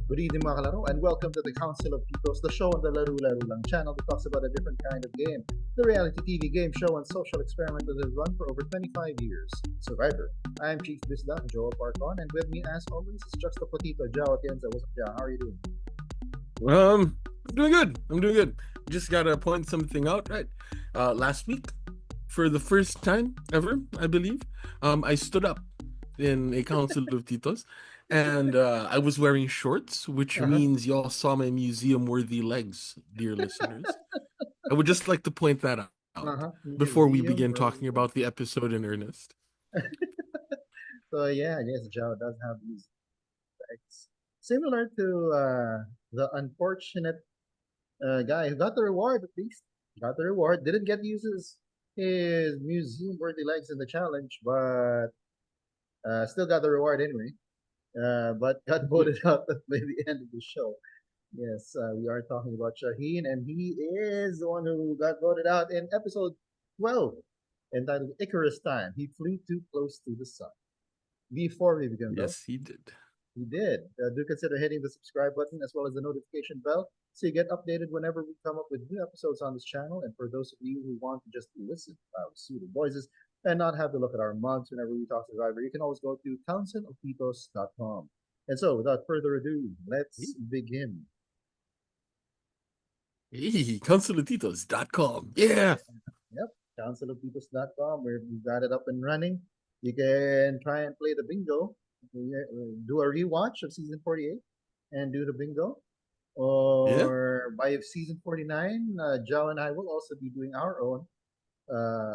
Good evening mga kalaro and welcome to the Council of Titos, the show on the Laro-Laro lang channel that talks about a different kind of game. The reality TV game show and social experiment that has run for over 25 years. Survivor. I'm Chief Bisda, Joel Parcon, and with me as always is Juxtapotito Jao Atienza. What's up, Jao? How are you doing? I'm doing good. I'm doing good. Just gotta point something out, right? Last week, for the first time ever, I believe, I stood up in a council of Titos, and I was wearing shorts, which Uh-huh. means y'all saw my museum-worthy legs, dear listeners. I would just like to point that out Uh-huh. before we Museum begin worthy talking about the episode in earnest. So yeah, yes, Jao does have these effects. Similar to the unfortunate guy who got the reward at least. Got the reward. Didn't get to use his museum worthy legs in the challenge, but still got the reward anyway. But got voted out by the end of the show. Yes, we are talking about Shaheen, and he is the one who got voted out in episode 12, entitled Icarus Time. He flew too close to the sun. Before we begin, though, Yes, he did. we did. Do consider hitting the subscribe button as well as the notification bell so you get updated whenever we come up with new episodes on this channel. And for those of you who want to just listen to our soothing voices and not have to look at our mugs whenever we talk Survivor, you can always go to counciloftitos.com. And so, without further ado, let's begin. Hey, councilatitos.com. Yeah. Yep, counciloftitos.com, where we've got it up and running. You can try and play the bingo, do a rewatch of season 48 and do the bingo. Yeah. Or by season 49, Joe and I will also be doing our own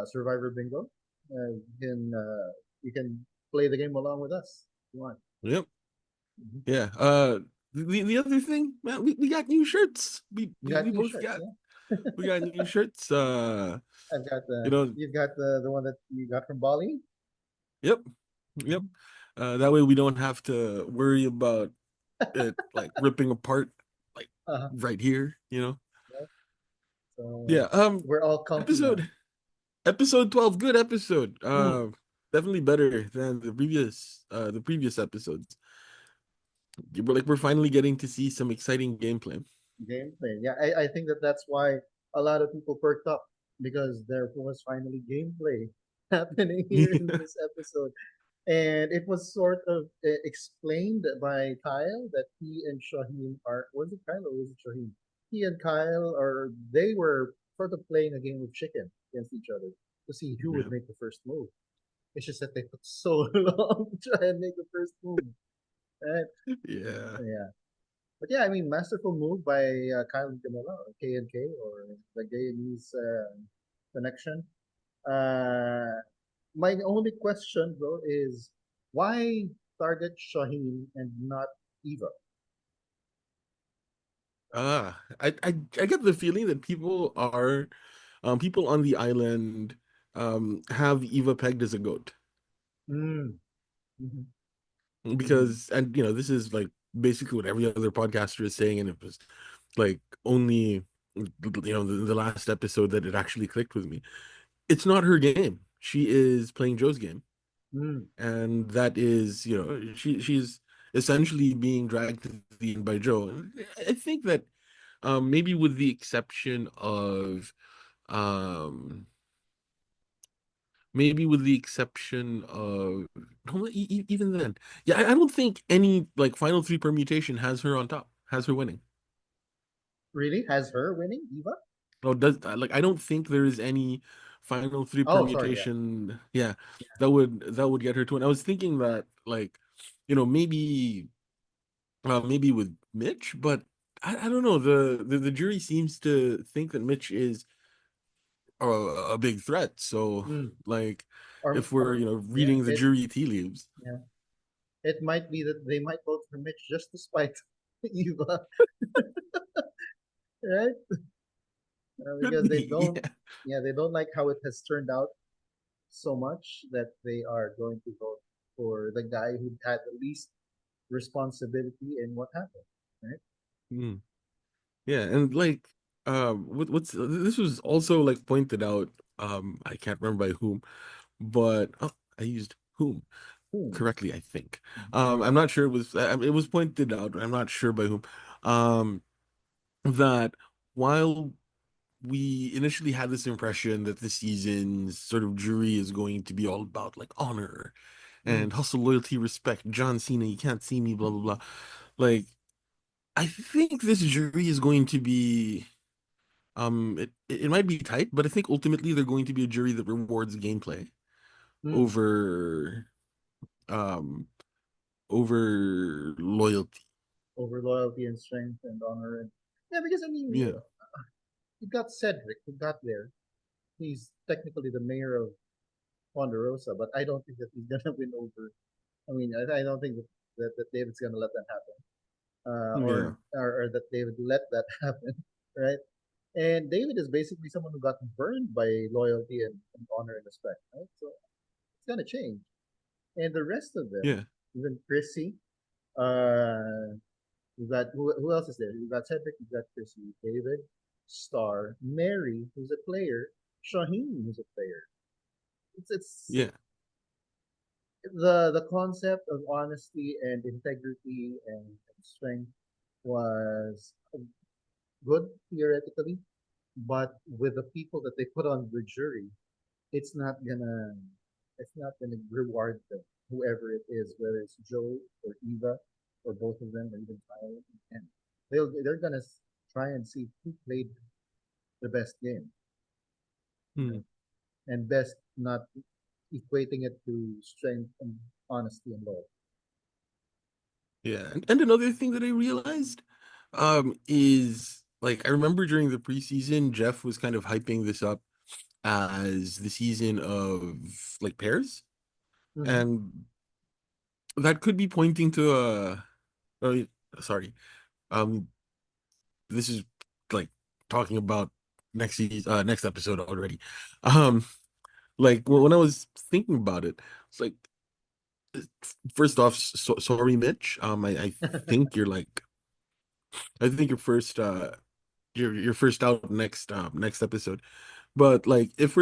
Survivor Bingo. You can play the game along with us if you want. Yep. Mhm. Yeah. The other thing, man, we got new shirts. We You we, got we new both shirts, got yeah? we got new shirts. I've got You the know, you've got the one that you got from Bali. yep, yep. Mhm. That way we don't have to worry about it like ripping apart like Uh-huh. right here, you know. Yeah. So Yeah. we're all comfy now. Episode 12, good episode. Mm. Definitely better than the previous episodes. We're finally getting to see some exciting gameplay. Gameplay. Yeah, I think that's why a lot of people perked up because there was finally gameplay happening here in this episode. And it was sort of explained by Kyle that he and Shaheen are, was it Kyle or was it Shaheen? He and Kyle are, they were sort of playing a game of chicken against each other to see who would Yeah. make the first move. It's just that they took so long to try and make the first move. Right? Yeah. Yeah. But yeah, I mean, masterful move by Kyle and Camilla, or K and K, or the Guyanese connection. Uh, my only question though is why target Shaheen and not Eva? I get the feeling that people on the island have Eva pegged as a goat Mm. Mm-hmm. Mm-hmm. because and you know this is like basically what every other podcaster is saying, and it was like only the last episode that it actually clicked with me. It's not her game. She is playing Joe's game, Mm. and that is she's essentially being dragged to the end by Joe. And I think that maybe with the exception of um maybe with the exception of even then, yeah, I don't think any like final three permutation has her on top, has her winning. Really? Has her winning Eva? Oh, does like I don't think there is any final three Oh, sorry. Yeah. permutation, yeah, that would get her to win. I was thinking that like maybe maybe with Mitch, but I don't know. The jury seems to think that Mitch is a big threat. So Mm. like if we're Or yeah, reading the jury tea leaves. yeah, it might be that they might vote for Mitch just to spite Eva, right? Could Because they be. don't, yeah, they don't like how it has turned out so much that they are going to vote for the guy who had the least responsibility in what happened, right? Hmm. Yeah, and like what's this was also like pointed out, I can't remember by whom, but oh, I used whom. Hmm. correctly, I think. Mhm. I'm not sure it was pointed out. I'm not sure by whom. Um, that while we initially had this impression that this season's sort of jury is going to be all about like honor and Mm. hustle, loyalty, respect, John Cena, you can't see me, blah blah blah. Like, I think this jury is going to be it might be tight, but I think ultimately they're going to be a jury that rewards gameplay Mm. over um over loyalty. Over loyalty and strength and honor and yeah, because I mean, Yeah. you got Cedric who got there. He's technically the mayor of Ponderosa, but I don't think that he's gonna win over. I mean, I don't think that David's gonna let that happen, Yeah. or that David let that happen, right? And David is basically someone who got burned by loyalty and honor and respect, right? So it's gonna change. And the rest of them, Yeah. even Chrissy, uh, we got who else is there? We got Cedric, we got Chrissy, David, Star, Mary, who's a player, Shaheen, who's a player. It's Yeah. the concept of honesty and integrity and strength was good theoretically, but with the people that they put on the jury, it's not gonna it's not gonna reward them, whoever it is, whether it's Joe or Eva or both of them or even Tyler and they're gonna try and see who played the best game, Hmm. right? And best not equating it to strength and honesty and love. Yeah. And another thing that I realized is like I remember during the preseason, Jeff was kind of hyping this up as the season of like pairs. Mm-hmm. And that could be pointing to oh, sorry. Um this is like talking about next episode already. Um like when I was thinking about it, it's like first off, sorry, Mitch. I think you're like I think you're first out next episode. But like if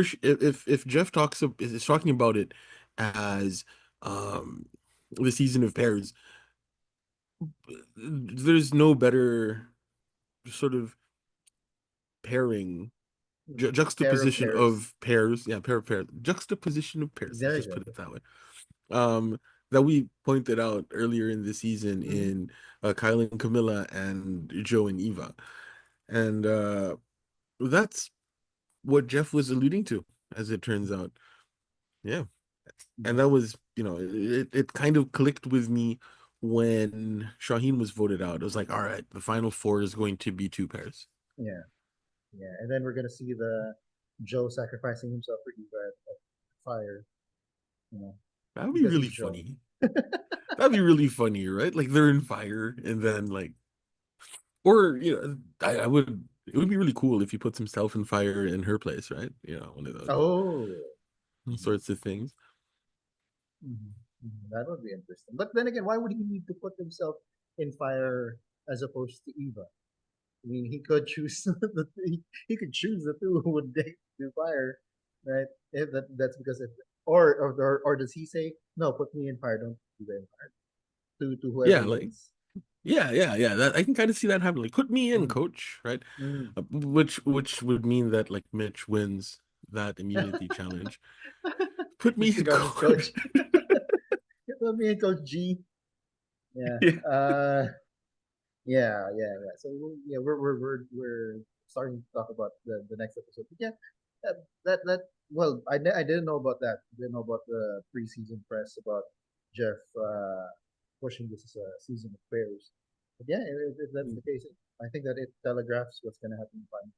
if Jeff is talking about it as um the season of pairs, there's no better sort of pairing Pair of juxtaposition pairs. of pairs, yeah, pair of pairs, juxtaposition of pairs. Let's Very just good. put it that way. That we pointed out earlier in the season Mm-hmm. in Kyle and Camilla and Joe and Eva, and that's what Jeff was alluding to, as it turns out. Yeah, Yeah, and that was it kind of clicked with me when Shaheen was voted out. It was like, all right, the final four is going to be two pairs. yeah, yeah. And then we're gonna see the Joe sacrificing himself for Eva at fire, you know, That would be because really he's Joe. funny. That'd be really funny, right? Like they're in fire, and then like, or I would. It would be really cool if he puts himself in fire in her place, right? One of those Oh, mhm, sorts of things. mhm, mhm. That would be interesting. But then again, why would he need to put himself in fire as opposed to Eva? I mean, he could choose he could choose the two who would take the fire, right? If that's because if or does he say no? Put me in fire, don't put Eva in fire. To Yeah, whoever like wins. yeah. That I can kind of see that happening. Like, put me in, Mm. coach, right? Mm. Which would mean that like Mitch wins that immunity challenge. Put me Mr. in, Garbage coach. Coach. Put me in Coach G. Yeah. Yeah. Yeah. So yeah, we're starting to talk about the next episode. But yeah, that well, I didn't know about that. I didn't know about the preseason press about Jeff pushing this as a season of pairs. But yeah, if that's the case, I think that it telegraphs what's gonna happen in final.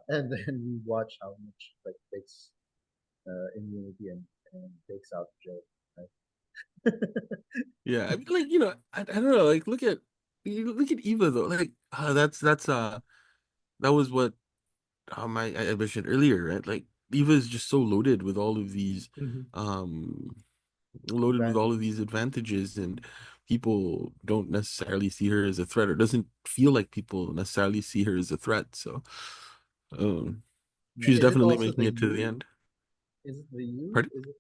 And then we watch how much like takes immunity and takes out Joe. Right? Yeah, I mean, like I don't know. Like, look at Eva though. Like, that's that was what I mentioned earlier, right? Like, Eva is just so loaded with all of these, Mhm. um, loaded with all of these Advantages. advantages, and people don't necessarily see her as a threat, or doesn't feel like people necessarily see her as a threat. So, um, Yeah. she's Is it definitely also making the it to the you? end. Is it the you? Pardon? Is it?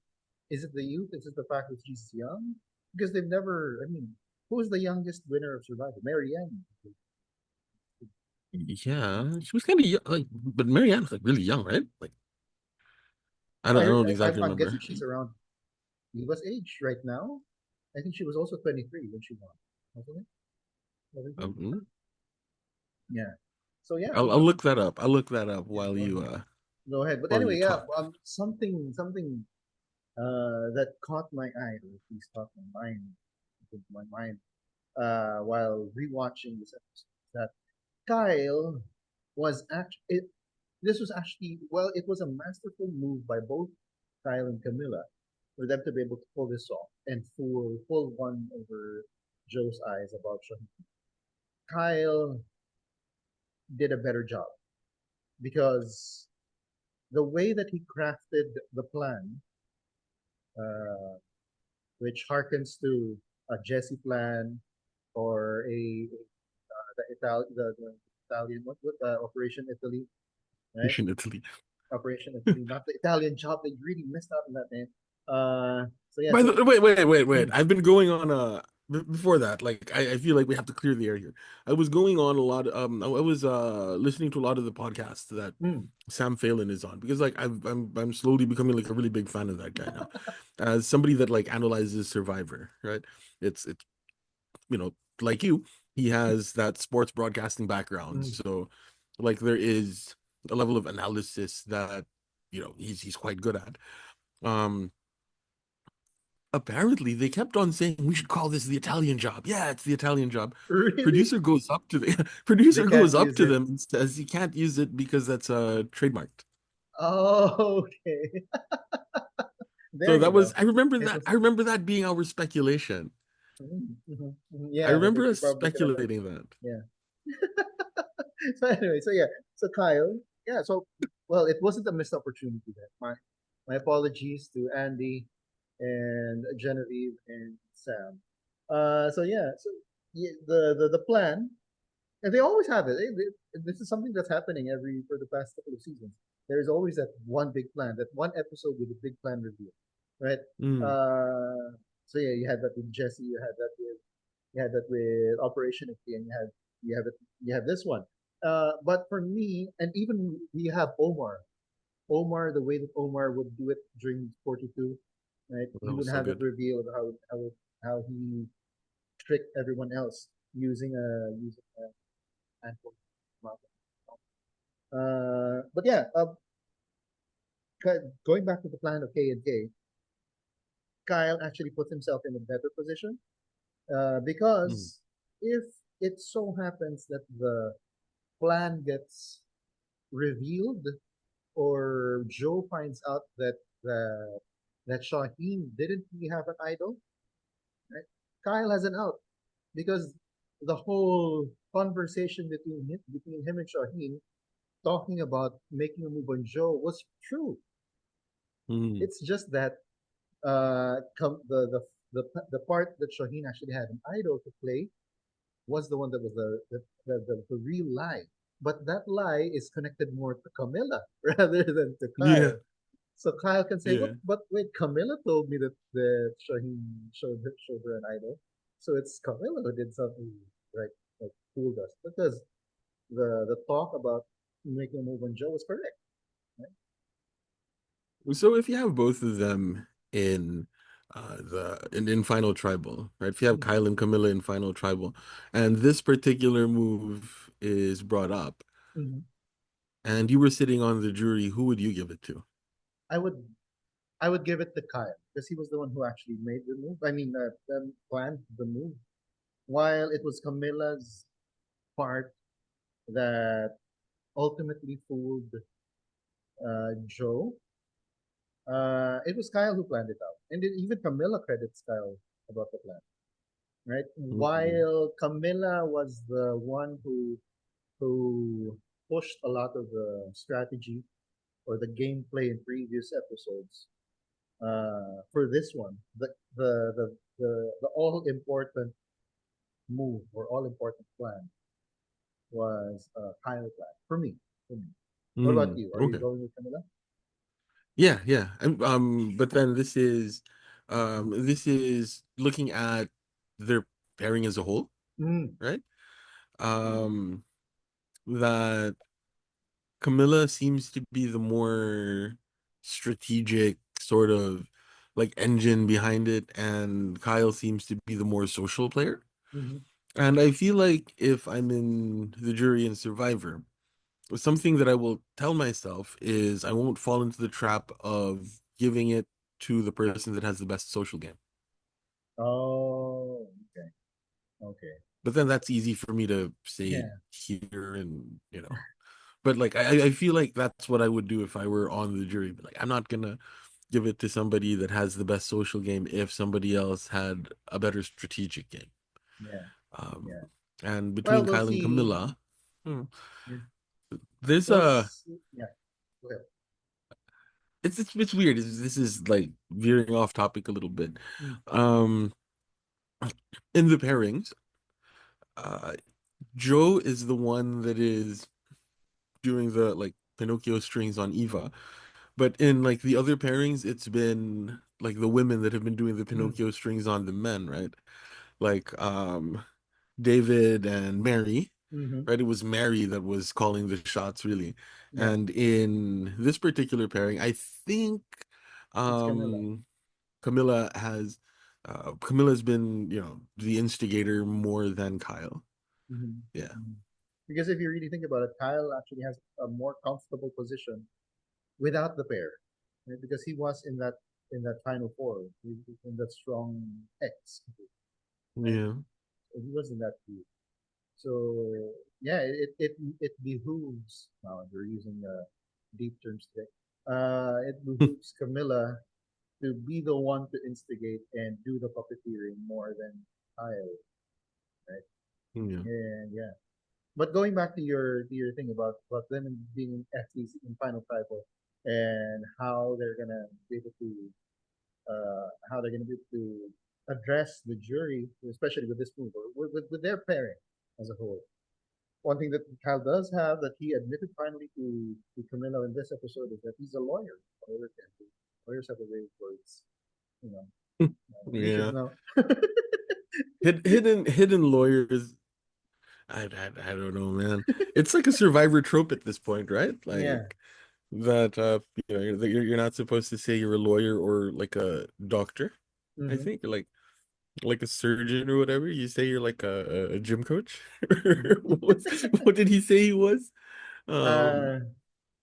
Is it the youth? Is it the fact that she's young? Because they've never. I mean, who was the youngest winner of Survivor? Marianne. Yeah, she was kind of young, like, but Marianne was like really young, right? Like, I I heard. don't exactly I'm guessing remember. she's around Eva's age right now. I think she was also 23 when she won, wasn't it? Wasn't she? Um, Yeah. So yeah, I'll look that up. I'll look that up yeah. Go ahead. But while you anyway, yeah. talk. Something that caught my eye, or at least caught my mind, while rewatching this episode, that Kyle was actually. This was actually, well, it was a masterful move by both Kyle and Camilla for them to be able to pull this off and full one over Joe's eyes about Shaheen. Kyle did a better job because the way that he crafted the plan, uh, which harkens to a Jesse plan or the Italian what Operation Italy, right? In Italy. Operation Italy, not the Italian job. They really messed up in that name. So yeah, By so the wait. I've been going on before that. Like I feel like we have to clear the air here. I was going on a lot. I was listening to a lot of the podcasts that mm, Sam Phelan is on because like I'm slowly becoming like a really big fan of that guy now. As somebody that like analyzes Survivor, right? It's you know like you, he has that sports broadcasting background, mm. so like there is a level of analysis that he's quite good at. Um, Apparently they kept on saying we should call this the Italian job. Yeah, it's the Italian job. Really? Producer goes up to the They producer can't goes up use to it. them and says he can't use it because that's trademarked. Oh, okay. There So you that was go. I remember It that was. I remember that being our speculation. I Yeah, remember they us probably could have done. speculating that. Yeah. So anyway, so yeah, so Kyle, yeah, so well, it wasn't a missed opportunity then. My apologies to Andy and Genevieve and Sam. So yeah, so yeah, the plan, and they always have it. This is something that's happening every for the past couple of seasons. There's always that one big plan, that one episode with a big plan reveal, right? Mm. So yeah, you had that with Jesse, you had that with Operation Ifty, and you have this one. But for me, and even we have Omar. Omar, the way that Omar would do it during 42, right? He That would was so have that good. reveal of how he tricked everyone else using a handful of but yeah, going back to the plan of K and K, Kyle actually put himself in a better position Mm. because if it so happens that the plan gets revealed or Joe finds out that Shaheen didn't really have an idol, right? Kyle has an out because the whole conversation between him and Shaheen talking about making a move on Joe was true. Mm. It's just that the part that Shaheen actually had an idol to play was the one that was the real lie. But that lie is connected more to Camilla rather than to Yeah, Kyle. So Kyle can say, yeah. but wait, Camilla told me that Shaheen showed her an idol. So it's Camilla who did something right, like fooled us. Because the talk about making a move on Joe was correct. Right? So if you have both of them in in final tribal, right? If you have Mm-hmm. Kyle and Camilla in final tribal, and this particular move is brought up, Mm-hmm. and you were sitting on the jury, who would you give it to? I would I would give it to Kyle because he was the one who actually made the move. I mean, planned the move. While it was Camilla's part that ultimately fooled Joe, it was Kyle who planned it out, and then even Camilla credits Kyle about the plan. Right? Mm. While Camilla was the one who pushed a lot of the strategy or the gameplay in previous episodes, for this one, the all important move or all important plan was Kyle plan for me. For me. What about Mm. you? Are you Okay. going with Camilla? Yeah, yeah. But then this is looking at their pairing as a whole, Mm, right? Um, that Camilla seems to be the more strategic sort of like engine behind it, and Kyle seems to be the more social player. mm-hmm. And I feel like if I'm in the jury and Survivor, something that I will tell myself is I won't fall into the trap of giving it to the person that has the best social game. Oh, okay, okay. But then that's easy for me to say Yeah, here and but like I feel like that's what I would do if I were on the jury. But like I'm not gonna give it to somebody that has the best social game if somebody else had a better strategic game. yeah, Um, yeah. and Well, between we'll Kyle and see. Camilla, hmm, Yeah. there's We'll see. Yeah. Go ahead. it's weird. This is like veering off topic a little bit. Mm, Um, in the pairings, uh, Joe is the one that is doing the like Pinocchio strings on Eva. But in like the other pairings, it's been like the women that have been doing the mm, Pinocchio strings on the men, right? Like David and Mary, mm-hmm. right? It was Mary that was calling the shots really. Yeah, And in this particular pairing, I think it's Camilla. um Camilla's been, the instigator more than Kyle. Mm-hmm. Yeah. Mm-hmm. Because if you really think about it, Kyle actually has a more comfortable position without the pair, right? Because he was in that final four, in that strong X, right? Yeah. So he was in that group. So yeah, it behooves. Now we're using deep terms today. It behooves Camilla to be the one to instigate and do the puppeteering more than Kyle, right? Yeah. And yeah, but going back to your thing about them being FTC in Final Tribal and how they're gonna be able to address the jury, especially with this move or with their pairing as a whole. One thing that Kyle does have that he admitted finally to Camilo in this episode is that he's a lawyer. Lawyers have a way of words, you know. You should Yeah. know. Hidden lawyers. I don't know, man. It's like a survivor trope at this point, right? Yeah. Like that that you're not supposed to say you're a lawyer or like a doctor. I Mm-hmm. think like a surgeon or whatever. You say you're like a gym coach. Mm-hmm. What did he say he was? Um,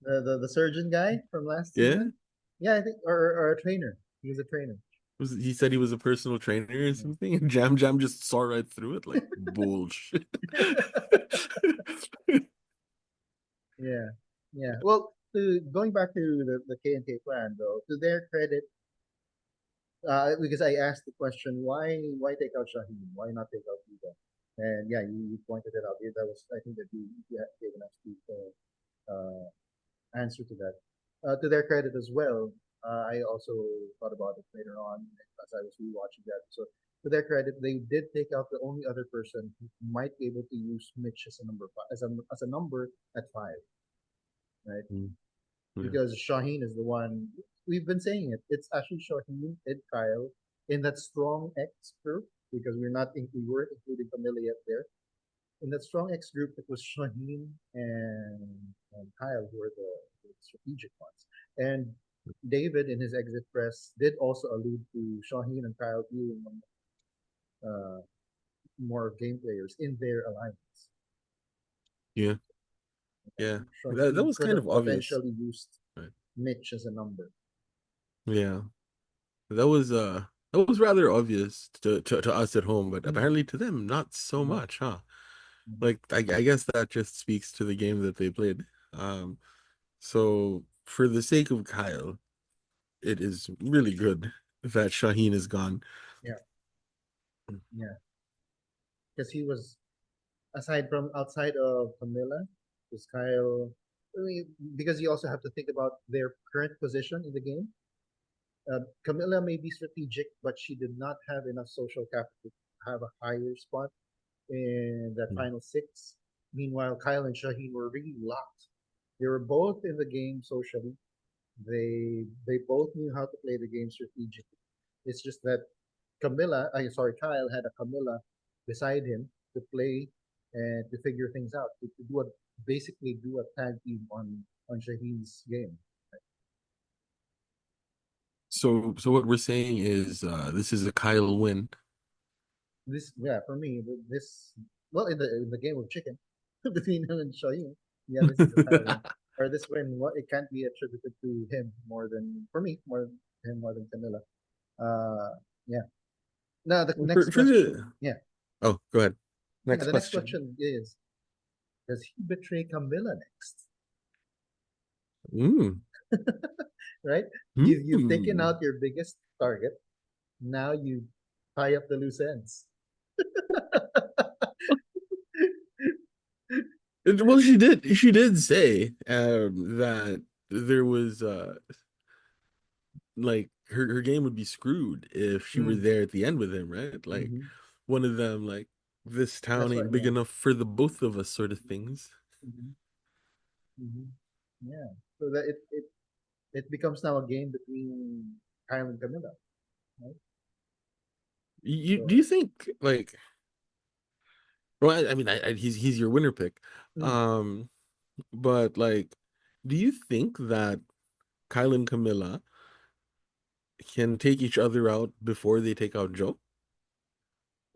uh, the surgeon guy from last yeah. season. Yeah, I think, or a trainer. He was a trainer. He said he was a personal trainer or Yeah. something, and Jam just saw right through it like bullshit. Yeah, yeah. Well, going back to the K and K plan, though, to their credit, because I asked the question, why take out Shaheen? Why not take out Vita? And yeah, you pointed it out. Yeah, that was I think that you had given us the answer to that. To their credit as well, I also thought about it later on as I was rewatching that. So to their credit, they did take out the only other person who might be able to use Mitch as a number five, as a number at five, right? Mm, yeah. Because Shaheen is the one we've been saying it. It's actually Shaheen and Kyle in that strong X group because we weren't including Camilla yet there. In that strong X group, it was Shaheen and Kyle who were the strategic ones. And David in his exit press did also allude to Shaheen and Kyle being uh, more game players in their alliance. Yeah. Yeah. That Shaheen was could kind have of obvious. potentially used Right. Mitch as a number. Yeah. That was rather obvious to us at home, but Mm-hmm. apparently to them, not so No. much, huh? Mm-hmm. Like I guess that just speaks to the game that they played. Um, so for the sake of Kyle, it is really good that Shaheen is gone. Yeah, yeah. Because he was aside from outside of Camilla, because Kyle. I mean, because you also have to think about their current position in the game. Camilla may be strategic, but she did not have enough social capital to have a higher spot in that Mm, final six. Meanwhile, Kyle and Shaheen were really locked. They were both in the game socially, They both knew how to play the game strategically. It's just that Kyle had a Camilla beside him to play and to figure things out, to do a basically do a tag team on Shaheen's game. So what we're saying is this is a Kyle win. This, yeah, for me, this, well, in the game of chicken between him and Shaheen, yeah, this is a Kyle win. Or this win, what it can't be attributed to him more than, for me, more him more than Camilla. Yeah. Now the next For question, the yeah, Oh, go ahead. yeah, Next the next question. question is, does he betray Camilla next? Mm. Right? You've taken Mm. out your biggest target. Now you tie up the loose ends. Well, she did. She did say that there was like her game would be screwed if she were Mm, there at the end with him, right? Like hmm. one of them, like this town That's what, ain't big yeah. enough for the both of us, sort of things. Hmm. Hmm. Yeah. So that it becomes now a game between Kyle and Camilla, right? You do So, you think like? Well, I mean, he's your winner pick, mm, um, but like, do you think that Kyle and Camilla can take each other out before they take out Joe?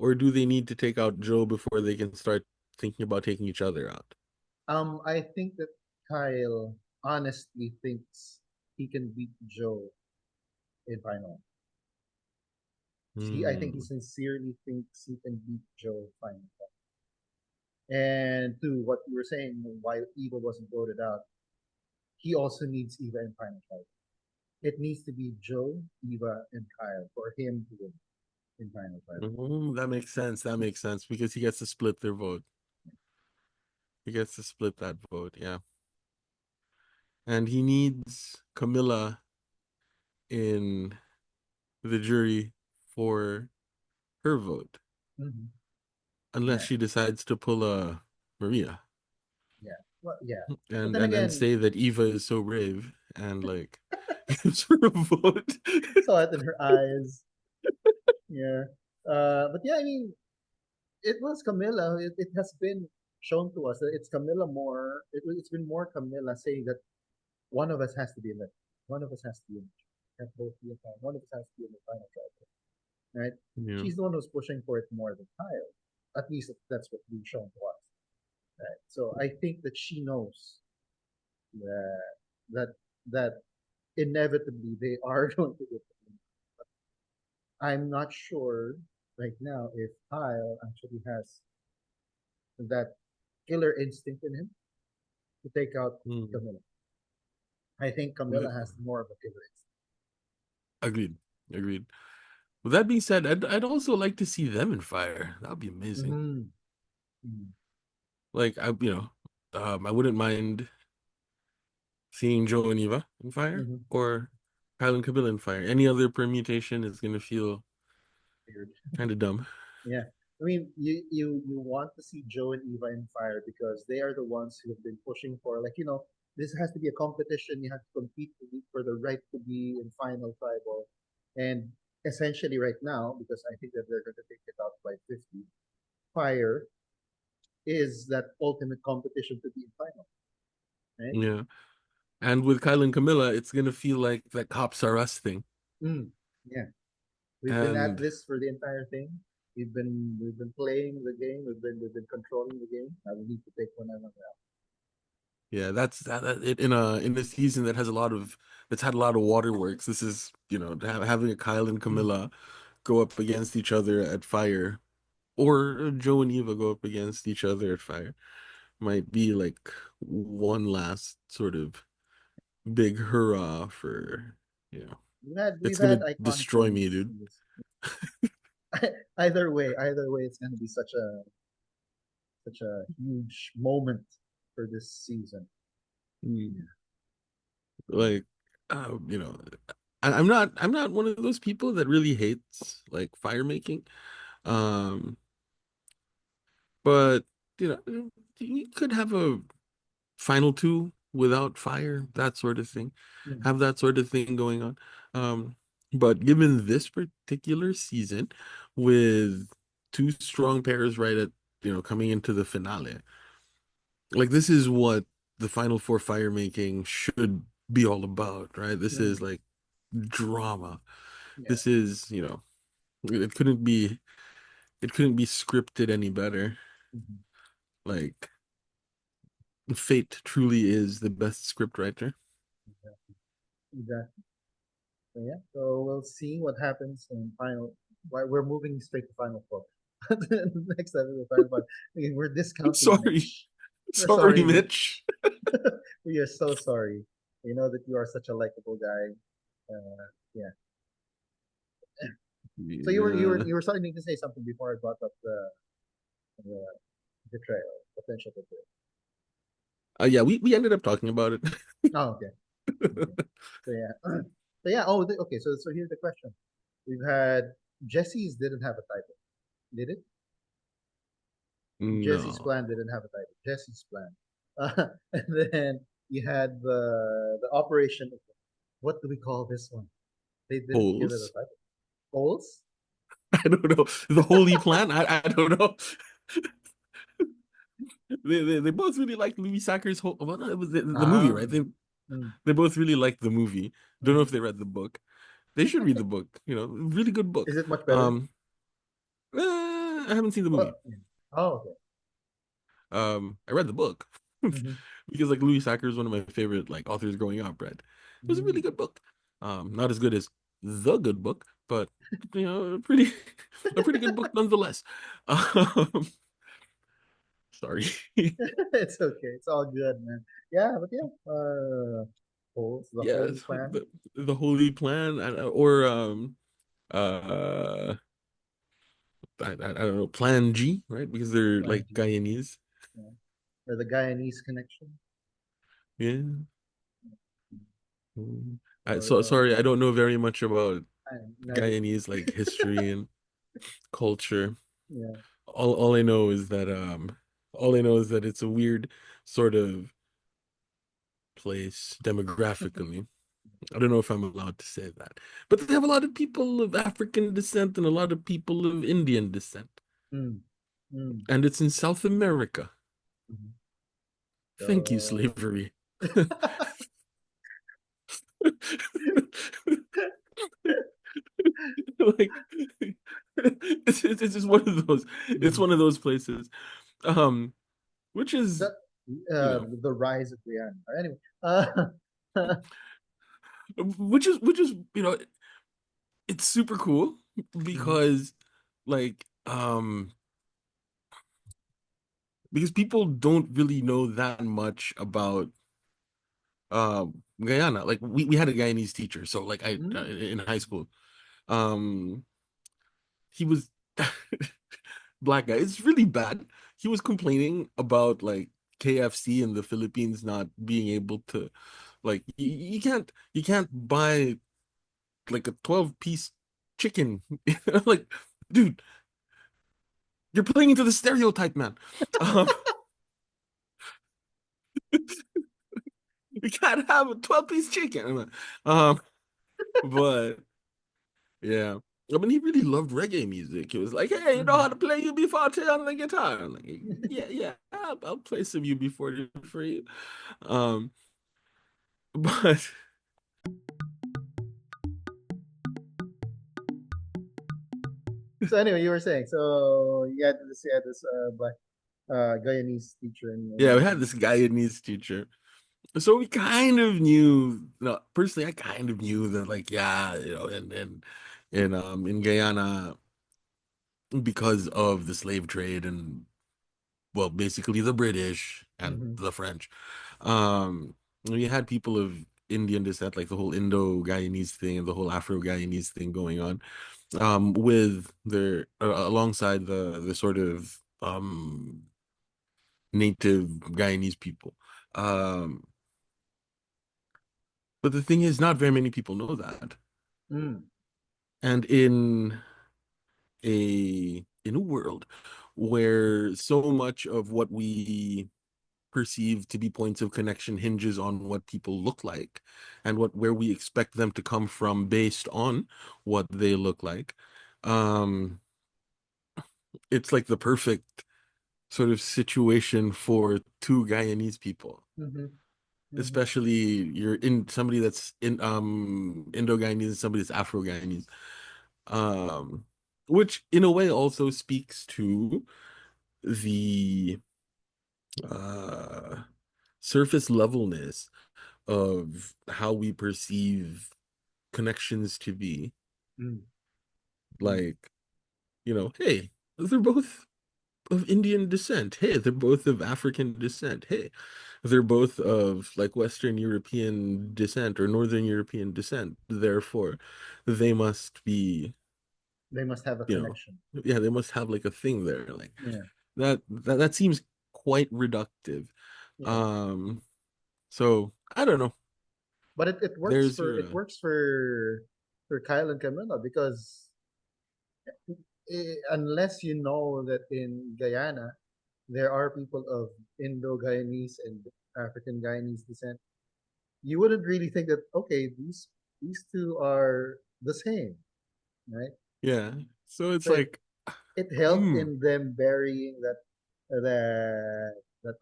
Or do they need to take out Joe before they can start thinking about taking each other out? I think that Kyle honestly thinks he can beat Joe in final. I think he Hmm. sincerely thinks he can beat Joe in final. And to what you were saying, why Eva wasn't voted out, he also needs Eva in final fight. It needs to be Joe, Eva, and Kyle for him to win in final fight. That makes sense. That makes sense because he gets to split their vote. He gets to split that vote, yeah. And he needs Camilla in the jury for her vote, Mm-hmm. unless Yeah, she decides to pull a Maria yeah. Well, yeah. But and then and again, say that Eva is so brave and like gives her a vote. saw it in her eyes. Yeah. But yeah, I mean, it was Camilla. It has been shown to us that it's Camilla more. It's been more Camilla saying that one of us has to be in it. One of us has to be in it. Can't both be in final. One of us has to be in the final trial, right? Yeah. She's the one who's pushing for it more than Kyle. At least that's what we've shown to us, right? So I think that she knows that that that inevitably they are going to get. I'm not sure right now if Kyle actually has that killer instinct in him to take out Hmm. Camilla. I think Camilla has more of a killer Agreed. Agreed. With that being said, I'd also like to see them in fire. That would be instinct. amazing. Mm-hmm. Like I wouldn't mind seeing Joe and Eva in fire Mm-hmm. or Kyle and Camilla in fire. Any other permutation is gonna feel Weird. kind of dumb. Yeah. I mean, you want to see Joe and Eva in fire because they are the ones who have been pushing for, like, this has to be a competition. You have to compete for the right to be in final tribal. And essentially right now, because I think that they're going to take it out by 50, fire is that ultimate competition to be in final, right? Yeah. And with Kyle and Camilla, it's gonna feel like that cops are us thing. Mm, yeah. We've been at And this for the entire thing. We've been playing the game. We've been controlling the game. Now we need to take one another out. yeah, it in a season that has a lot of that's had a lot of waterworks. This is, having a Kyle and Mm, Camilla go up against each other at fire, or Joe and Eva go up against each other at fire, might be like one last sort of big hurrah for, you know, we've had it's we've had gonna iconic destroy me, moments dude. in this. Either way, it's going to be such a huge moment for this season. Mm. Yeah. So, Like, I'm not one of those people that really hates like fire making. Um, but you could have a final two without fire, that sort of thing. Mhm. Have that sort of thing going on. Um, but given this particular season, with two strong pairs right at coming into the finale, like this is what the Final Four fire making should be all about, right? This is Mhm. like drama. Yeah. This is, it couldn't be scripted any better. Mhm. Like Fate truly is the best script writer. Exactly. Exactly. So yeah. So we'll see what happens in final. Why we're moving straight to final four. Next episode, final four. We're discounting Sorry. Mitch. We're Sorry, sorry, Mitch. Mitch. We are so sorry. We know that you are such a likable guy. Yeah. So Yeah. you were starting to say something before I brought up the betrayal, potential betrayal. Yeah, we ended up talking about it. Oh, okay. Okay. So yeah. So yeah. Oh, okay. So here's the question. We've had Jesse's didn't have a title, did it? Jesse's No. plan didn't have a title. Jesse's plan. And then you had the operation. What do we call this one? They didn't give it a Holes. title. Holes? I don't know. The Holy Plan? I don't know. They both really liked Louis Sacker's whole well, no, it was the movie, Ah. right? Mm, They both really liked the movie. Don't know if mhm. they read the book. They should read the book. Really good book. Is it much better? Um, I haven't seen the movie. Well, oh, okay. I read the book Mm-hmm. because like Louis Sacker is one of my favorite like authors growing up. Read it was a really Mm. good book. Not as good as the good book, but a pretty a pretty good book nonetheless. Um, sorry. It's okay. It's all good, man. Yeah, but yeah. Holes, the Holy Yes, Plan, the Holy Plan or uh I don't know, Plan G, right? Because they're Plan like G, Guyanese. yeah. Or the Guyanese connection. Yeah. Mm. Or So sorry, I don't know very much about neither do Guyanese like history and culture. I. Yeah. All I know is that it's a weird sort of place demographically. I don't know if I'm allowed to say that. But they have a lot of people of African descent and a lot of people of Indian descent. Mm. Mm. And it's in South America. Mhm. Thank you, So slavery. Like it's just one of those it's mm. one of those places. Um, which is, that you know, the rise of Rihanna. Anyway, which is, it's super cool mhm. because like because people don't really know that much about Guyana. Like we had a Guyanese teacher, so like I Mm. in high school, um he was black guy. It's really bad. He was complaining about like KFC in the Philippines not being able to like you can't buy like a 12-piece chicken. Like, dude, you're playing into the stereotype, man. Um, you can't have a 12-piece chicken. But yeah. I mean, he really loved reggae music. He was like, "Hey, you know Mm. how to play UB40 on the guitar?" I'm like, "Yeah, yeah, I'll play some UB40 for you." Um, but So anyway, you were saying so you had this black Guyanese teacher yeah, we in had this Guyanese teacher. So we kind of knew, personally, I kind of knew that, like, yeah, in Guyana, because of the slave trade and, well, basically the British and mm-hmm. the French, um, we had people of Indian descent, like the whole Indo-Guyanese thing and the whole Afro-Guyanese thing going on, with their alongside the sort of native Guyanese people. Um, but the thing is, not very many people know that. Mm. And in a world where so much of what we perceive to be points of connection hinges on what people look like and what where we expect them to come from based on what they look like. Um, it's like the perfect sort of situation for two Guyanese people, Mm-hmm. Mm-hmm. especially you're in somebody that's in Indo-Guyanese and somebody that's Afro-Guyanese. Um, which in a way also speaks to the uh surface levelness of how we perceive connections to be. Mm-hmm. Like, hey, they're both of Indian descent. Hey, they're both of African descent. Hey, they're both of like Western European descent or Northern European descent. Therefore, they must be, They must have a you know, connection. yeah, they must have like a thing there. Like Yeah. that seems quite reductive. Yeah. Um, so I don't know. But it works There's for your it works for Kyle and Camilla because unless you know that in Guyana there are people of Indo-Guyanese and African Guyanese descent, you wouldn't really think that okay, these two are the same, right? yeah. So it's So like, it helped hmm, in them burying that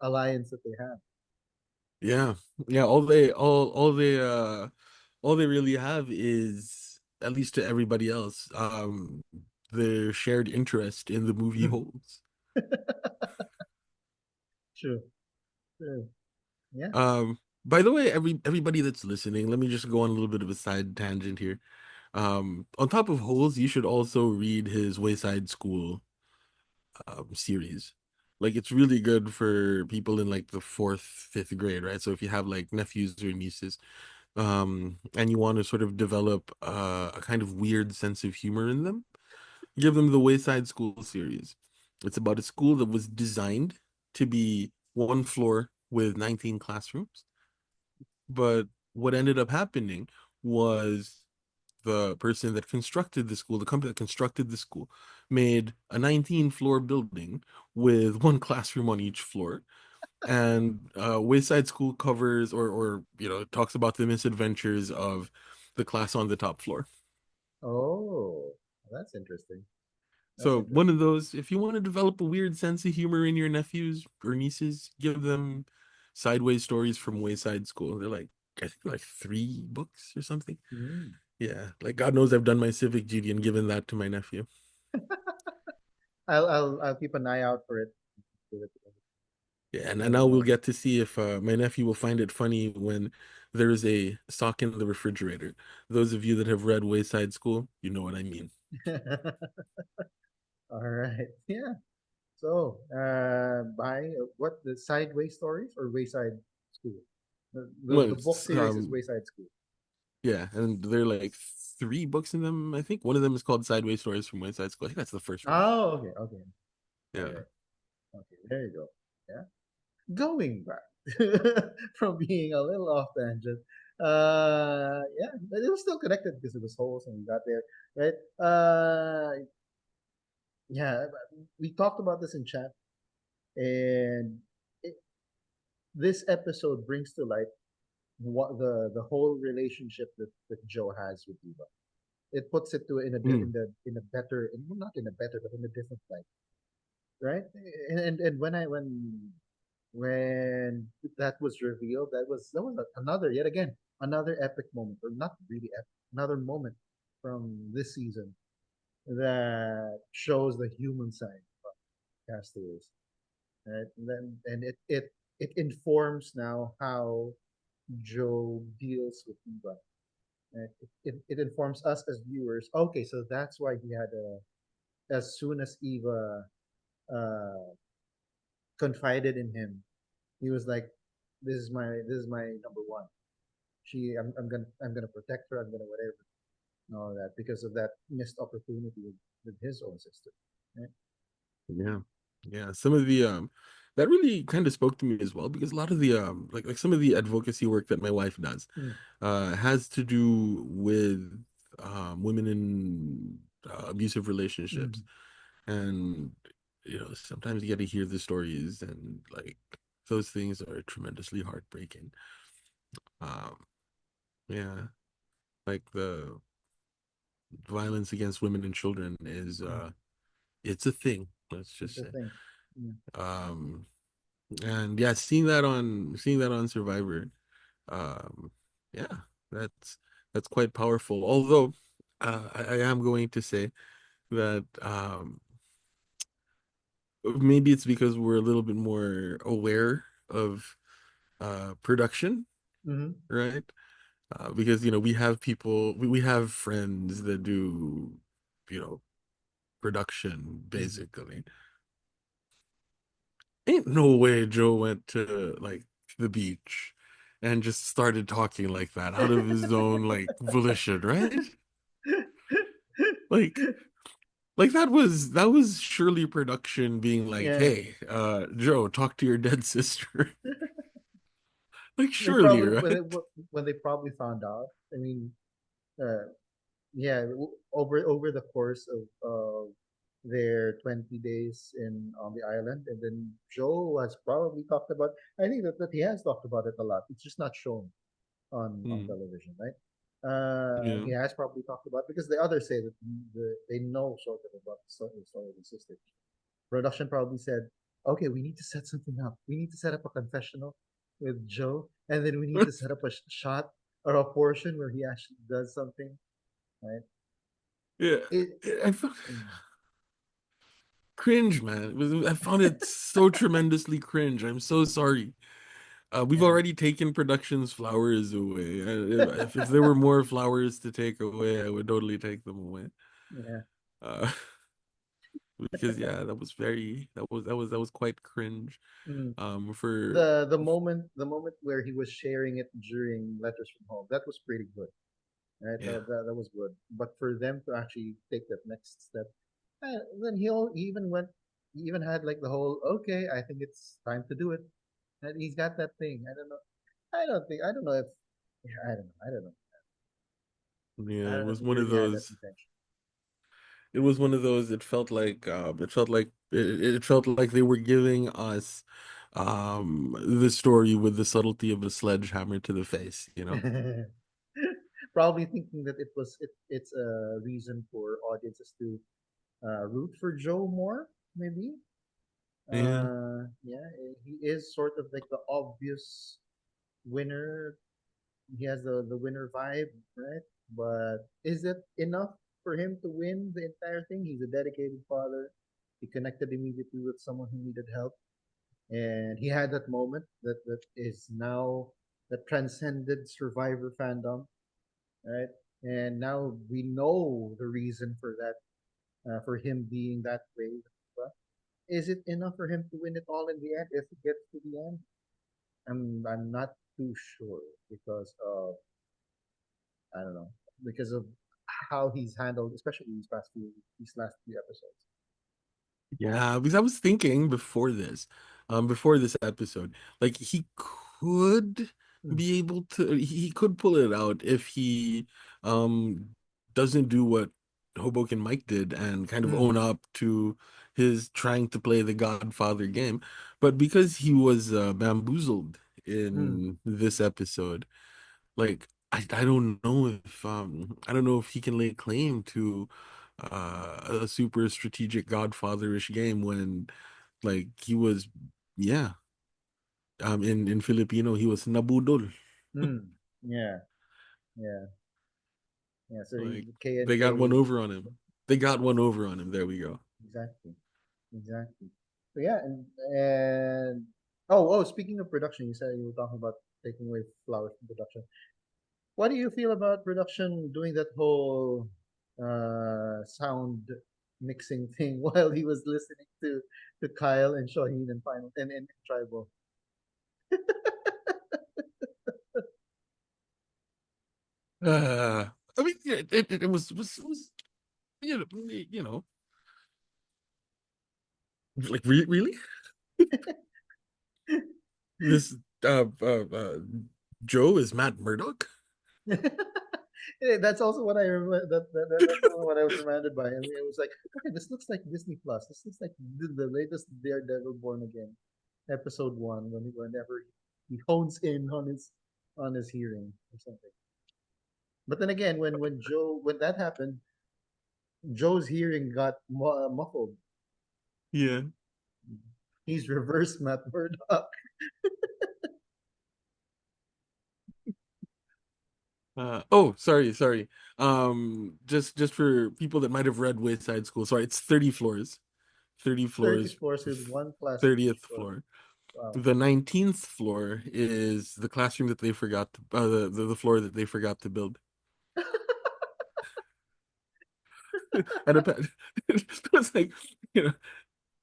alliance that they have. yeah, yeah. All they really have is, at least to everybody else, their shared interest in the movie holds. True, true. Yeah. By the way, everybody that's listening, let me just go on a little bit of a side tangent here. On top of Holes, you should also read his Wayside School series. Like it's really good for people in like the fourth, fifth grade, right? So if you have like nephews or nieces, and you want to sort of develop a kind of weird sense of humor in them, give them the Wayside School series. It's about a school that was designed to be one floor with 19 classrooms, but what ended up happening was the person that constructed the school, the company that constructed the school, made a 19-floor building with one classroom on each floor. And Wayside School covers or talks about the misadventures of the class on the top floor. Oh, that's interesting. That's So one interesting. of those, if you want to develop a weird sense of humor in your nephews or nieces, give them sideways stories from Wayside School. They're like, I think like 3 books or something. Mm. Yeah, like God knows I've done my civic duty and given that to my nephew. I'll keep an eye out for it. Give it Yeah, and let it now we'll know. get to see if my nephew will find it funny when there is a sock in the refrigerator. Those of you that have read Wayside School, you know what I mean. All right. Yeah. So, by what the Sideways Stories or Wayside School? Well, The book it's, series is Wayside School. yeah, and there are like 3 books in them. I think one of them is called Sideways Stories from Wayside School. I think that's the first one. Oh, okay, okay. All Yeah. right. Okay, there you go. Yeah. Going back from being a little off tangent. Yeah, but it was still connected because it was holes and we got there, right? Yeah, we talked about this in chat, and it, this episode brings to light what the whole relationship that Joe has with Eva. It puts it to Mm. in a better, well, not in a better, but in a different light, right? And when that was revealed, that was another yet again another epic moment, or not really epic, another moment from this season that shows the human side of castaways, right? And it informs now how Joe deals with Eva. Right? It informs us as viewers. Okay, so that's why he had a. As soon as Eva uh, confided in him, he was like, this is my number one. I'm gonna protect her. I'm gonna whatever and all that because of that missed opportunity with his own sister. Right? Yeah. Yeah. Some of the that really kind of spoke to me as well because a lot of the like some of the advocacy work that my wife does Mm, has to do with women in abusive mm, relationships. And sometimes you get to hear the stories and like those things are tremendously heartbreaking. Um, yeah, like the violence against women and children is Mm. it's a thing. Let's It's just a say. thing. Mm. Um, and yeah, seeing that on Survivor, um, yeah, that's that's quite powerful. Although, I am going to say that maybe it's because we're a little bit more aware of production, Hmm. right? Because we have people, we have friends that do, you know, production Hmm. basically. Ain't no way Joe went to like the beach and just started talking like that out of his own like volition, right? Like that was surely production being like, Yeah. "Hey, Joe, talk to your dead sister." Like They surely, probably right? when they probably found out. I mean, uh, yeah, over the course of their 20 days in on the island, and then Joe has probably talked about. I think that he has talked about it a lot. It's just not shown on Hmm. television, right? Yeah. He has probably talked about because the others say that they know sort of about the story of the sisters. Production probably said, "Okay, we need to set something up. We need to set up a confessional with Joe, and then we need to set up a shot or a portion where he actually does something." Right? Yeah. It. I felt Mm, cringe, man. I found it so tremendously cringe. I'm so sorry. We've yeah. already taken production's flowers away. If there were more flowers to take away, I would totally take them away. Yeah. Uh, because yeah, that was quite cringe. Mm. For The moment where he was sharing it during letters from home, that was pretty good. Right? yeah, That was good. But for them to actually take that next step, then he even went. He even had like the whole, okay, I think it's time to do it. And he's got that thing. I don't know. I don't know if. Yeah, I don't know. I don't know. I yeah, it don't know if was he one of really had that those. intention. It was one of those. It felt like they were giving us the story with the subtlety of a sledgehammer to the face, you know? Probably thinking that it's a reason for audiences to root for Joe more, maybe. Yeah. Yeah, he is sort of like the obvious winner. He has the winner vibe, right? But is it enough for him to win the entire thing? He's a dedicated father. He connected immediately with someone who needed help, and he had that moment that is now that transcended Survivor fandom, right? And now we know the reason for that, for him being that way. But is it enough for him to win it all in the end? If it gets to the end, I'm not too sure because of I don't know because of how he's handled, especially these last few episodes. Yeah, because I was thinking before this episode, like he could Mm, be able to, he could pull it out if he um doesn't do what Hoboken Mike did and kind of mm, own up to his trying to play the Godfather game. But because he was bamboozled mm, in this episode, like I don't know if he can lay claim to a super strategic godfatherish game when like he was yeah in Filipino he was nabudol. mm. Yeah, yeah, yeah. So he Like K and they got one K. over on him. They got one over on him. There we go. Exactly. Exactly. So yeah, and oh, speaking of production, you said you were talking about taking away flowers from production. What do you feel about production doing that whole sound mixing thing while he was listening to Kyle and Shaheen and final and Tribal? Uh, I mean, yeah, it was you know like really this Joe is Matt Murdock. That's also what I remember. That's also what I was reminded by. I mean, it was like, okay, this looks like Disney Plus. This looks like the latest Daredevil Born Again. episode one whenever he hones in on his hearing or something. But then again, when that happened, Joe's hearing got muffled. Yeah. He's reverse Matt Murdock. Oh, sorry. Just for people that might have read Wayside School. Sorry, it's 30 floors. 30 30 floors, floors with one class on each 30th floor. floor. Wow. The 19th floor is the classroom that they forgot to, the floor that they forgot to build. And it's like, you know,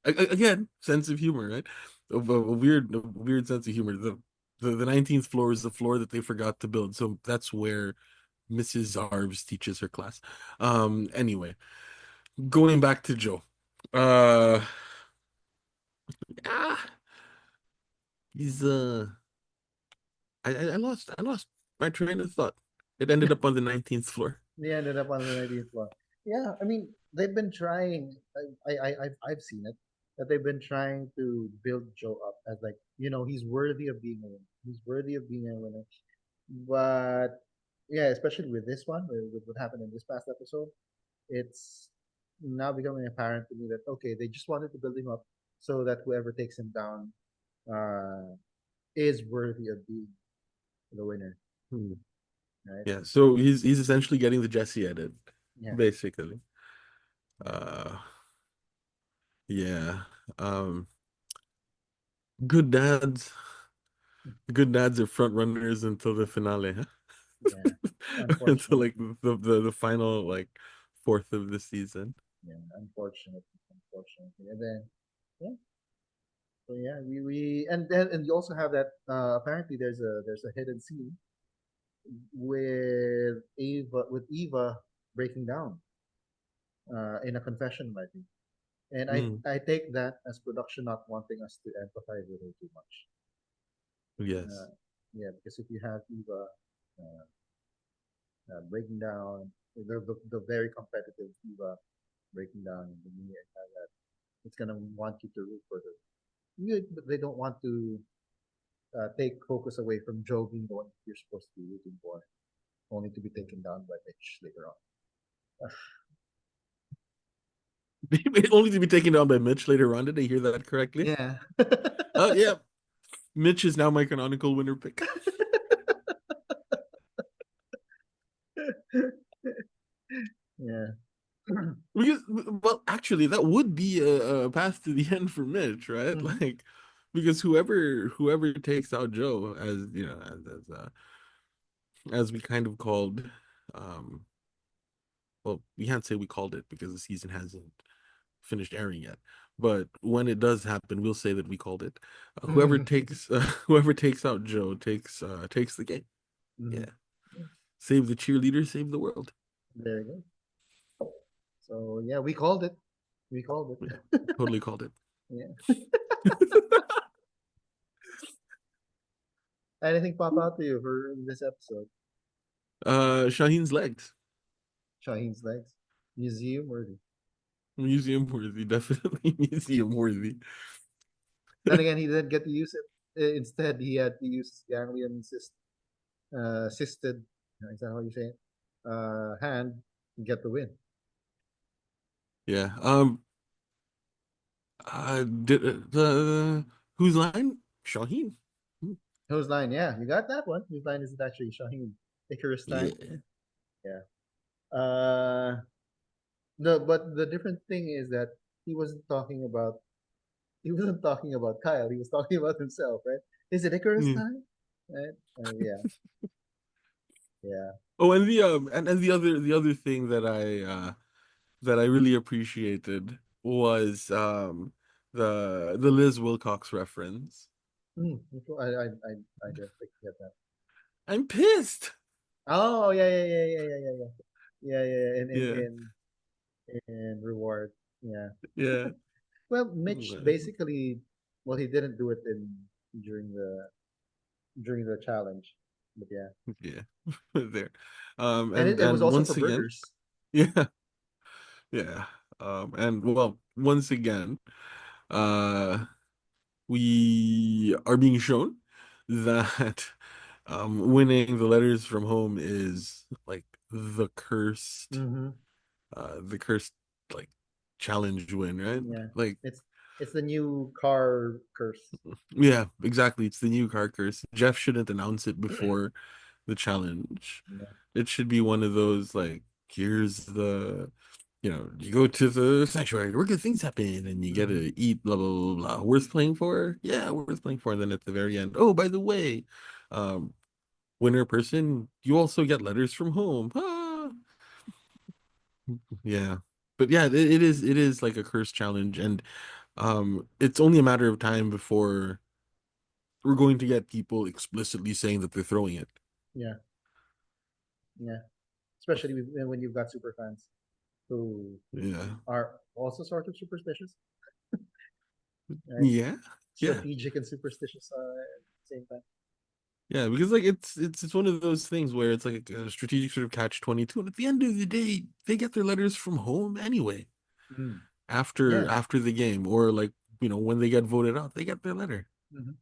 again, sense of humor, right? A weird sense of humor. The 19th floor is the floor that they forgot to build. So that's where Mrs. Arves teaches her class. Anyway, going back to Joe. Uh, ah, he's I lost my train of thought. It ended up on the 19th floor. They ended up on the 19th floor. Yeah, I mean, they've been trying. I've seen it that they've been trying to build Joe up as like he's worthy of being a winner. He's worthy of being a winner. But yeah, especially with this one, with what happened in this past episode, it's now becoming apparent to me that okay, they just wanted to build him up so that whoever takes him down uh, is worthy of being the winner, Hmm. right? Yeah, so he's essentially getting the Jesse edit, Yeah, basically. yeah, Uh, yeah. Um, good dads. Good dads are front runners until the finale, huh? yeah. Until Unfortunately, like the final like fourth of the season. yeah, unfortunately, and then yeah, so yeah, we and you also have that. Apparently, there's a hidden scene with Eva breaking down in a confession, I think. And Mm, I take that as production not wanting us to empathize with her too much. yes. Uh, yeah, because if you have Eva uh, breaking down, the very competitive Eva breaking down, then you have that it's gonna want you to root for her. But they don't want to take focus away from Joe being the one you're supposed to be rooting for, only to be taken down by Mitch later on. Only to be taken down by Mitch later on. Did I hear that correctly? Yeah. Yeah. Mitch is now my canonical winner pick. Yeah. Because, well, actually, that would be a path to the end for Mitch, right? Hmm. Like, because whoever takes out Joe, as you know, as we kind of called, um, well, we can't say we called it because the season hasn't finished airing yet. But when it does happen, we'll say that we called it. Whoever takes out Joe takes the game. Hmm. Yeah, save the cheerleader, save the world. There you go. So yeah, we called it. We called Yeah, it. totally called it. Yeah. Anything pop out to you for this episode? Shaheen's legs. Shaheen's legs. Museum worthy. Museum worthy, definitely museum worthy. Then again, he didn't get to use it. Instead, he had to use his ganglion assisted. Is that how you say it? Hand to get the win. Yeah. Did the whose line? Shaheen. Hmm. Whose line? Yeah, you got that one. Whose line is it actually? Shaheen. Icarus time. Yeah. Yeah. Uh, no, but the different thing is that he wasn't talking about he wasn't talking about Kyle. He was talking about himself, right? Is it Icarus Yeah. time? Right? Yeah, yeah. Oh, and and the other thing that I really appreciated was the Liz Wilcox reference. Hmm. I didn't get that. I'm pissed. Oh yeah, yeah, yeah, yeah, yeah, yeah, yeah, yeah, yeah. Yeah. In reward. Yeah. Yeah. Well, Mitch basically, well, he didn't do it in during the during the challenge, but yeah, Yeah. There. and it was And also for once again, burgers. yeah. Yeah. And well, once again, uh we are being shown that winning the letters from home is like Mm-hmm. the cursed like challenge win, right? Yeah. Like, It's it's the new car curse. yeah, exactly. It's the new car curse. Jeff shouldn't announce it before the challenge. Yeah. It should be one of those like, here's you go to the sanctuary where good things happen and you get Mm-hmm. to eat, blah, blah, blah, blah. Worth playing for? Yeah, worth playing for. And then at the very end, oh, by the way, um, winner person, you also get letters from home. Ah, yeah. But yeah, it is like a curse challenge, and it's only a matter of time before we're going to get people explicitly saying that they're throwing it. Yeah. Yeah. Especially when you've got super fans who Yeah. are also sort of superstitious, right? Yeah. Yeah. Strategic and superstitious at the same time. Yeah, because like it's one of those things where it's like a strategic sort of catch 22, and at the end of the day, they get their letters from home anyway Mm. after Yeah. after the game, or like when they get voted out, they get their letter. Hmm.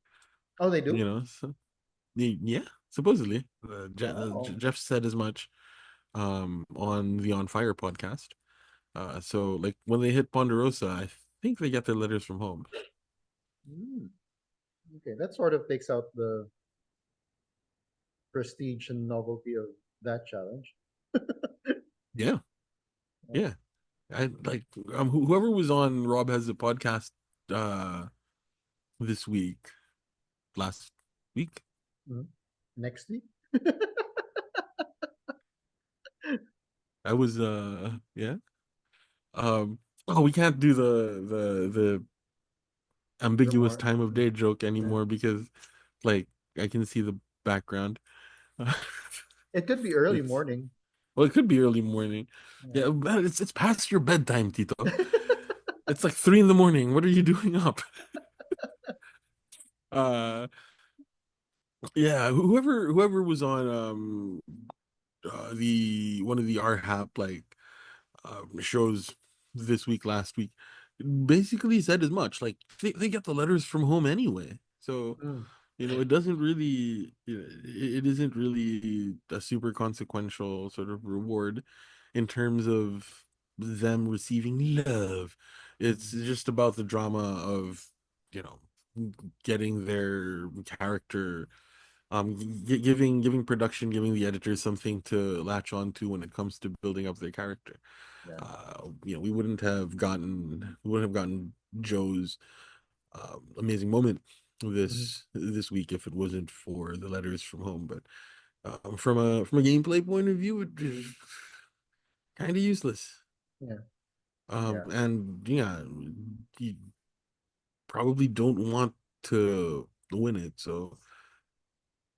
Oh, they do? So yeah, supposedly, Wow. Jeff said as much on the On Fire podcast. So like when they hit Ponderosa, I think they get their letters from home. Mm. Okay, that sort of takes out the prestige and novelty of that challenge. Yeah, yeah. I like whoever was on Rob Has a Podcast uh this week, last week. Mhm. Next week? I was yeah. Um oh, we can't do the The ambiguous more, time of day joke yeah. anymore because like I can see the background. It could be early It's morning. well, it could be early morning. Yeah. Yeah, man, it's past your bedtime, Tito. It's like 3 in the morning. What are you doing up? Uh yeah, whoever was on the one of the RHAP like shows this week, last week, basically said as much. Like they get the letters from home anyway, so Mm. it doesn't really, it isn't really a super consequential sort of reward in terms of them receiving love. It's Mhm. just about the drama of you know getting their character, giving production, giving the editors something to latch on to when it comes to building up their character. Yeah. We wouldn't have gotten Joe's amazing moment Mhm. this week if it wasn't for the letters from home. But from a gameplay point of view, it is kind of useless. Yeah. Yeah. And yeah, you probably don't want to win it. So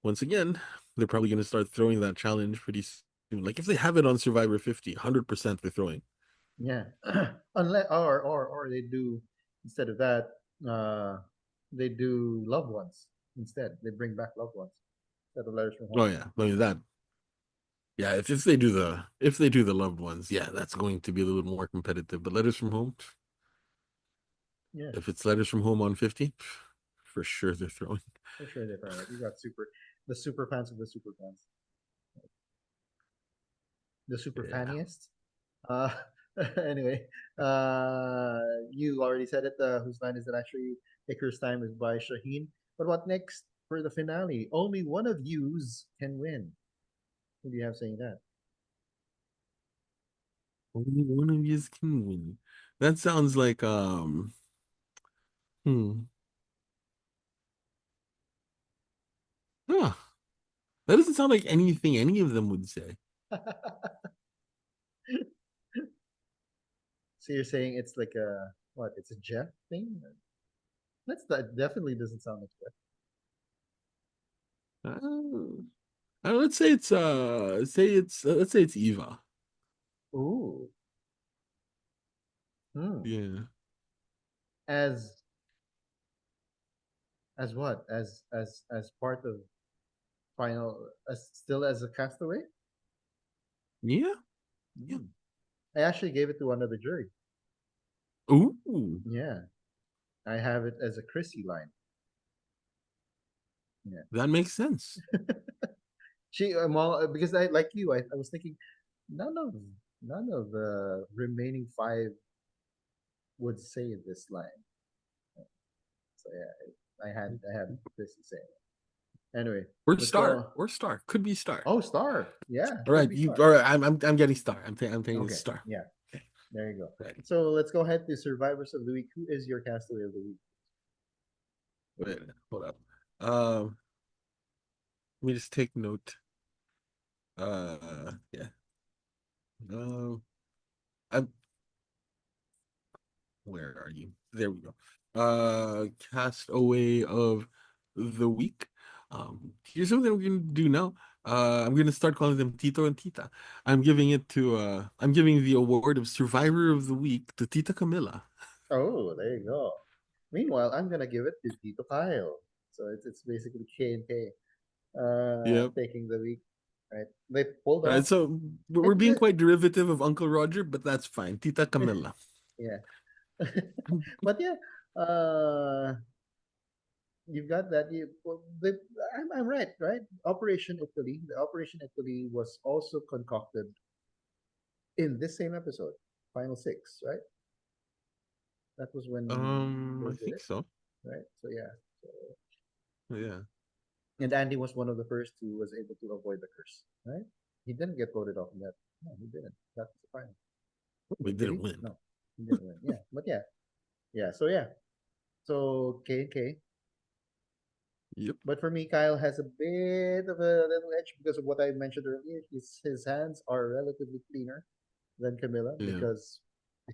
once again, they're probably going to start throwing that challenge pretty soon. Like if they have it on Survivor 50, 100% they're throwing. Yeah. Unless or they do instead of that, uh they do loved ones instead. They bring back loved ones instead of letters from Oh home. yeah, I mean that. Yeah, if they do the loved ones, yeah, that's going to be a little more competitive. But letters from home, Yeah, if it's letters from home on 50, for sure they're throwing. for sure they're right. You got the super fans of the super fans. The super Yeah. faniest. Uh, anyway, you already said it. Whose line is it actually? Icarus Time is by Shaheen. But what next for the finale? Only one of yous can win. Who do you have saying that? Only one of you can win. That sounds like hmm. Huh. That doesn't sound like anything any of them would say. So you're saying it's like a what? It's a Jeff thing? That definitely doesn't sound like Jeff. Let's say it's Eva. Ooh. Hmm. Yeah. As what? As part of final as still as a castaway? Yeah. Yeah. Hmm. I actually gave it to another jury. Ooh. Yeah. I have it as a Chrissy line. Yeah. That makes sense. She all because I like you. I was thinking none of none of the remaining five would say this line. So yeah, I had this to say. Anyway, Or let's Star. go. Or Star. Could be Star. Oh, Star. Yeah, All could right, be you. Star. All right, I'm getting Star. I'm taking Okay. Star. Yeah. There you go. Right. So let's go ahead to survivors of the week. Who is your castaway of the week? Wait, hold up. Um, Let me just take note. Yeah. Um, I'm. Where are you? There we go. Castaway of the week. Here's something we're gonna do now. I'm gonna start calling them Tito and Tita. I'm giving the award of Survivor of the Week to Tita Camilla. Oh, there you go. Meanwhile, I'm gonna give it to Tito Kyle. So it's basically K and K Yep. taking the week, right? They pulled Right. off So we're it. being quite derivative of Uncle Roger, but that's fine. Tita Camilla. Yeah, but yeah, uh, you've got that. I'm right, right? Operation Italy. The Operation Italy was also concocted in this same episode, Final Six, right? That was when they I did think it, so. right? So yeah, so, Yeah. and Andy was one of the first who was able to avoid the curse, right? He didn't get voted off in that. No, he didn't. That was the final. We Did didn't he? win. No, he didn't win. Yeah, but yeah, yeah. So yeah, so K and K. Yep. But for me, Kyle has a bit of a little edge because of what I mentioned earlier. His hands are relatively cleaner than Camilla Yeah. because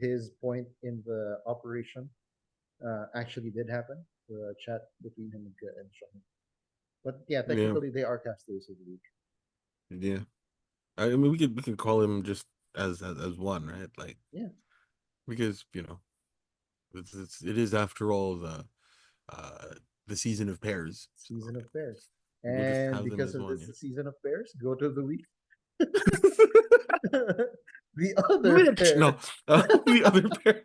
his point in the operation actually did happen. The chat between him and Sean. But yeah, Yeah. technically they are castaways of the week. Yeah. I mean, we can call him just as one, right? Like Yeah, because it is after all uh the season of pairs. So season of pairs. we'll just And have them because as of one. this Yeah. season of pairs, go to the week. The other Mitch, no, pair. the other pair.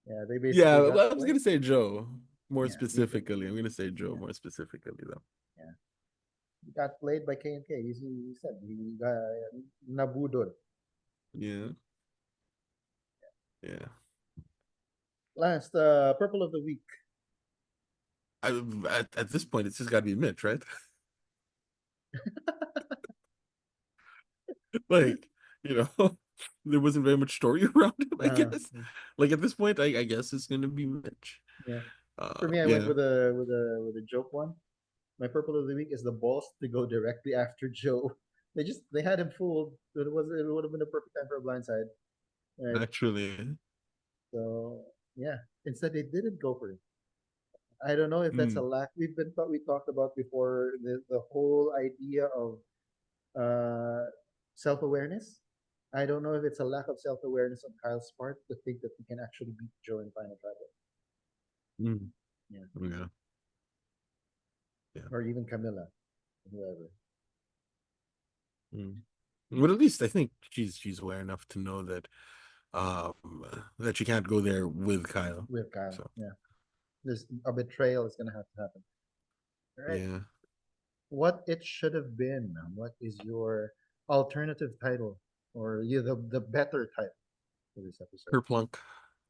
Yeah, they Yeah, basically got well, I was played. gonna say Joe more Yeah, you can. specifically. I'm gonna say Joe Yeah, more specifically though. yeah. He got played by K and K. He said he got nabudod. Yeah, yeah. Last, purple of the week. At this point, it's just got to be Mitch, right? Like, you know, there wasn't very much story around him, I Uh, guess. Like at this point, I guess it's gonna be Mitch. yeah. For me, I went Yeah, with a joke one. My purple of the week is the balls to go directly after Joe. They had him fooled. It would have been a perfect time for a blindside, right? actually. So yeah, instead they didn't go for it. I don't know if that's a Mm, lack. We talked about before the whole idea of self awareness. I don't know if it's a lack of self awareness on Kyle's part to think that he can actually beat Joe in Final Tribal. mm, Yeah, yeah, yeah. or even Camilla, whoever. Mm. But at least I think she's aware enough to know um that she can't go there with Kyle. With Kyle. So Yeah, there's a betrayal is gonna have to happen. All right. yeah, What it should have been. What is your alternative title, or you the better title for this episode? Kerplunk,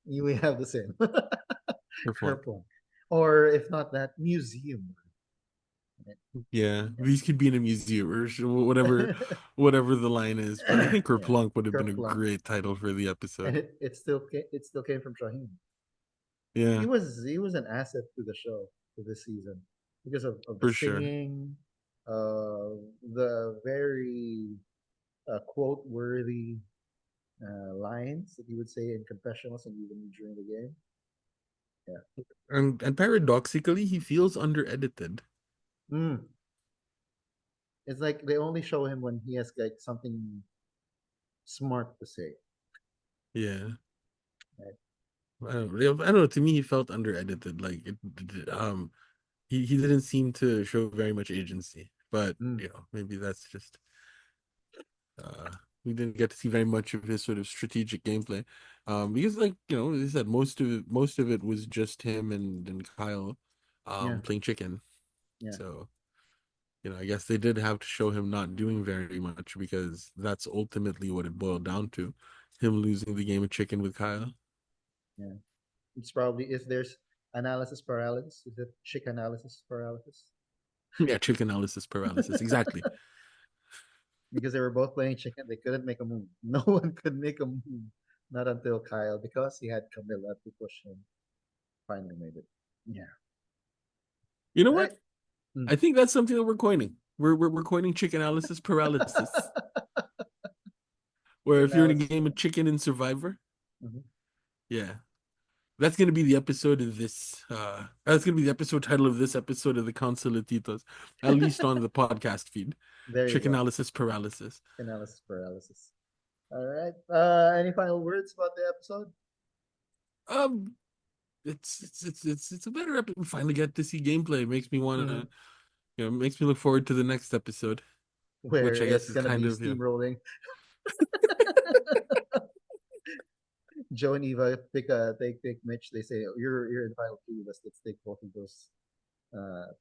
You will have the same. Kerplunk. Purple, or if not that, museum. Yeah, these could be in a museum or whatever the line is. But I think Yeah, Kerplunk would have been a Kerplunk, great title for the and episode. it still came from Shaheen. Yeah, He was an asset to the show for this season because of the for sure. singing, the very quote worthy lines that he would say in confessionals and even during the game. Yeah. And paradoxically, he feels under-edited. Mm. It's like they only show him when he has like something smart to say. Yeah. Right? I don't know. To me, he felt under-edited. Like he didn't seem to show very much agency. But Mm. maybe that's just uh we didn't get to see very much of his sort of strategic gameplay. Because like, as I said, most of it was just him and Kyle. Yeah, playing chicken. yeah, So, I guess they did have to show him not doing very much because that's ultimately what it boiled down to. Him losing the game of chicken with Kyle. yeah. It's probably if there's analysis paralysis, is it chick analysis paralysis? Yeah, chicken analysis paralysis. Exactly. Because they were both playing chicken, they couldn't make a move. No one could make a move. Not until Kyle, because he had Camilla to push him. Finally made it. Yeah. You know Right. what? I think that's something that we're coining. We're coining chicken analysis paralysis. Where Chick if you're in a analysis game of paralysis. chicken and Survivor, Mhm. yeah, that's gonna be the episode of this. That's gonna be the episode title of this episode of the Council of Titos, at least on the podcast feed. There you Chicken go. analysis paralysis. Analysis paralysis. All right. Any final words about the episode? Um, it's a better episode. We finally get to see gameplay. It makes me want Hmm. to, makes me look forward to the next episode, which Where I guess it's is gonna kind be of steamrolling. Joe and Eva take Mitch. They say, you're in final two. Let's take both of those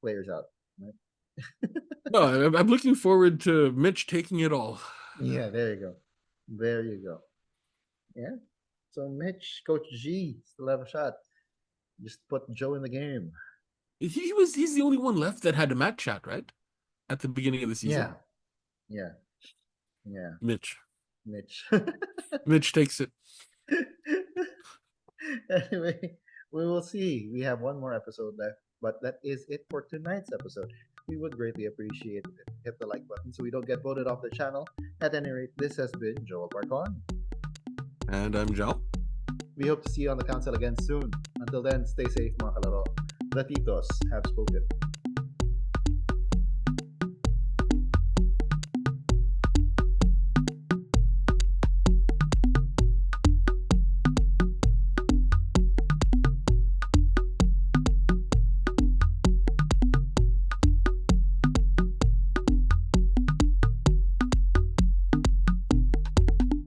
players out. Right? no. I'm looking forward to Mitch taking it all. Yeah, there you go. There you go. Yeah. So Mitch, Coach G still have a shot. Just put Joe in the game. He's the only one left that had a match chat, right? At the beginning of the season. Yeah. Yeah. Yeah. Mitch. Mitch. Mitch takes it. Anyway, we will see. We have one more episode left, but that is it for tonight's episode. We would greatly appreciate it. Hit the like button so we don't get voted off the channel. At any rate, this has been Joel Barcon. And I'm Joe. We hope to see you on the council again soon. Until then, stay safe, mga kalaro. The Titos have spoken.